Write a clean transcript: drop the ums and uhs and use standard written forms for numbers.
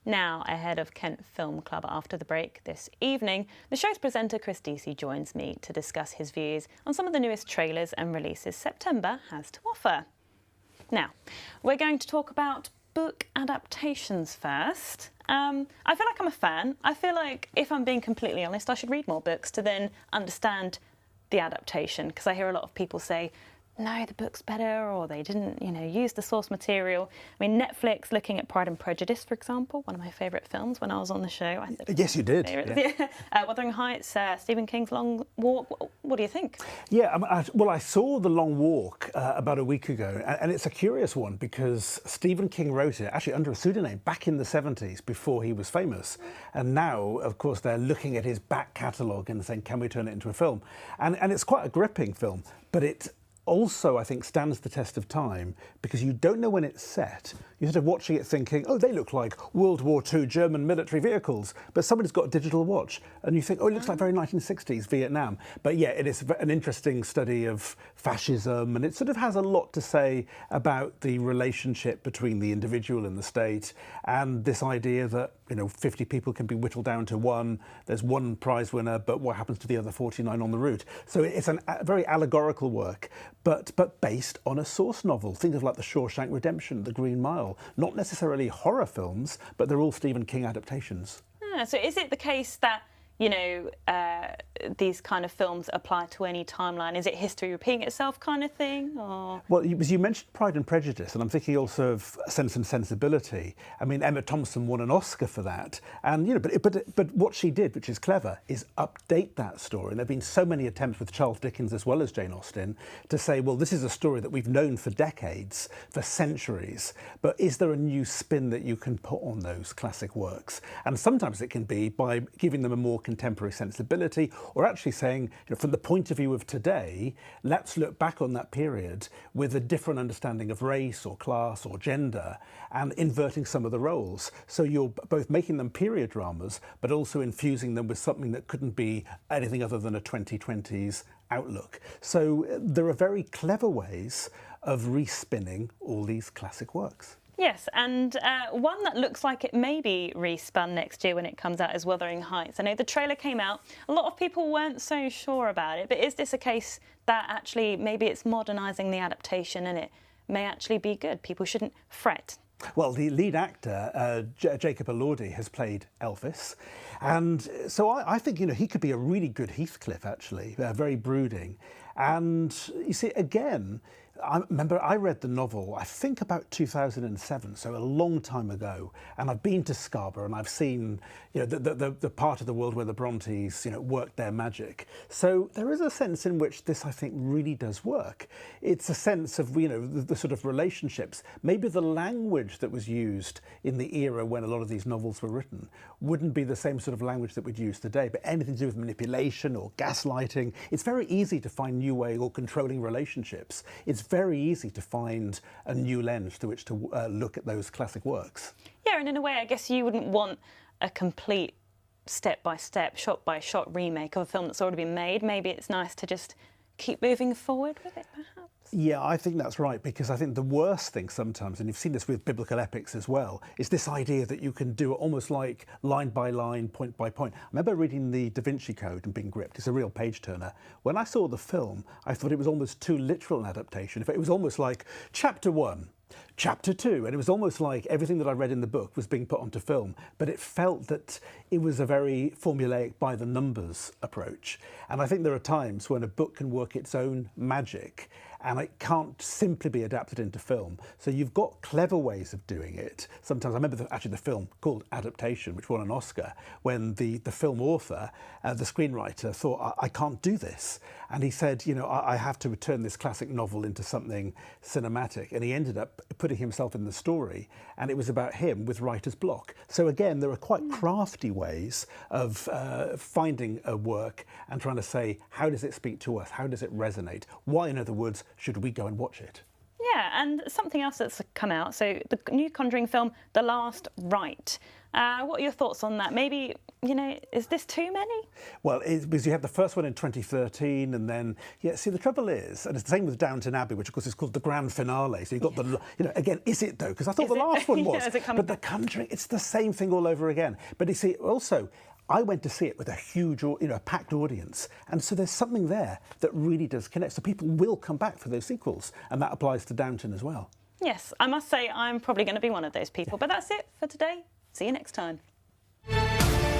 Now, ahead of Kent Film Club after the break this evening, the show's presenter Chris Deasy joins me to discuss his views on some of the newest trailers and releases September has to offer. Now, we're going to talk about book adaptations first. I feel like I'm a fan. I feel like, if I'm being completely honest, I should read more books to then understand the adaptation, because I hear a lot of people say, no, the book's better, or they didn't, use the source material. I mean, Netflix, looking at Pride and Prejudice, for example, one of my favourite films when I was on the show. I said, yes, you did. Yeah. Wuthering Heights, Stephen King's Long Walk. What do you think? Yeah, I saw The Long Walk about a week ago, and it's a curious one because Stephen King wrote it actually under a pseudonym back in the 70s before he was famous. And now, of course, they're looking at his back catalogue and saying, can we turn it into a film? And it's quite a gripping film, but it also, I think, stands the test of time because you don't know when it's set. You're sort of watching it thinking, oh, they look like World War II German military vehicles, but somebody's got a digital watch and you think, oh, it looks like very 1960s Vietnam. But yeah, it is an interesting study of fascism, and it sort of has a lot to say about the relationship between the individual and the state, and this idea that 50 people can be whittled down to one. There's one prize winner, but what happens to the other 49 on the route? So it's a very allegorical work, but based on a source novel. Think of like The Shawshank Redemption, The Green Mile. Not necessarily horror films, but they're all Stephen King adaptations. So is it the case that these kind of films apply to any timeline? Is it history repeating itself kind of thing? Or? Well, you mentioned Pride and Prejudice, and I'm thinking also of Sense and Sensibility. I mean, Emma Thompson won an Oscar for that, and but what she did, which is clever, is update that story. And there've been so many attempts with Charles Dickens as well as Jane Austen to say, well, this is a story that we've known for decades, for centuries, but is there a new spin that you can put on those classic works? And sometimes it can be by giving them a more contemporary sensibility, or actually saying, from the point of view of today, let's look back on that period with a different understanding of race or class or gender, and inverting some of the roles. So you're both making them period dramas, but also infusing them with something that couldn't be anything other than a 2020s outlook. So there are very clever ways of respinning all these classic works. Yes, and one that looks like it may be respun next year when it comes out is Wuthering Heights. I know the trailer came out. A lot of people weren't so sure about it, but is this a case that actually maybe it's modernising the adaptation and it may actually be good? People shouldn't fret. Well, the lead actor, Jacob Elordi, has played Elvis. And so I think, he could be a really good Heathcliff, actually, very brooding. And you see, again, I remember I read the novel, I think about 2007, so a long time ago, and I've been to Scarborough and I've seen the part of the world where the Brontes worked their magic. So there is a sense in which this, I think, really does work. It's a sense of the sort of relationships. Maybe the language that was used in the era when a lot of these novels were written wouldn't be the same sort of language that we'd use today, but anything to do with manipulation or gaslighting. It's very easy to find new ways, or controlling relationships. It's very easy to find a new lens through which to look at those classic works. Yeah, and in a way, I guess you wouldn't want a complete step-by-step, shot-by-shot remake of a film that's already been made. Maybe it's nice to just keep moving forward with it, perhaps? Yeah, I think that's right, because I think the worst thing sometimes, and you've seen this with biblical epics as well, is this idea that you can do it almost like line by line, point by point. I remember reading the Da Vinci Code and being gripped. It's a real page-turner. When I saw the film, I thought it was almost too literal an adaptation. In fact, it was almost like Chapter 1, Chapter 2, and it was almost like everything that I read in the book was being put onto film, but it felt that it was a very formulaic by the numbers approach. And I think there are times when a book can work its own magic and it can't simply be adapted into film. So you've got clever ways of doing it. Sometimes, I remember actually the film called Adaptation, which won an Oscar, when the film author, the screenwriter, thought, I can't do this. And he said, I have to turn this classic novel into something cinematic. And he ended up putting himself in the story, and it was about him with writer's block. So again, there are quite crafty ways of finding a work and trying to say, how does it speak to us? How does it resonate? Why, in other words, should we go and watch it? Yeah, and something else that's come out, so the new Conjuring film, The Last Rite. What are your thoughts on that? Maybe you know, is this too many? Well, because you had the first one in 2013, and then, yeah, see, the trouble is, and it's the same with Downton Abbey, which of course is called the grand finale. So you've got the, you know, again, is it though? Because I thought the last one was. Is it coming but back? The Conjuring, it's the same thing all over again. But you see, also, I went to see it with a huge, you know, a packed audience. And so there's something there that really does connect. So people will come back for those sequels. And that applies to Downton as well. Yes, I must say I'm probably going to be one of those people. But that's it for today. See you next time.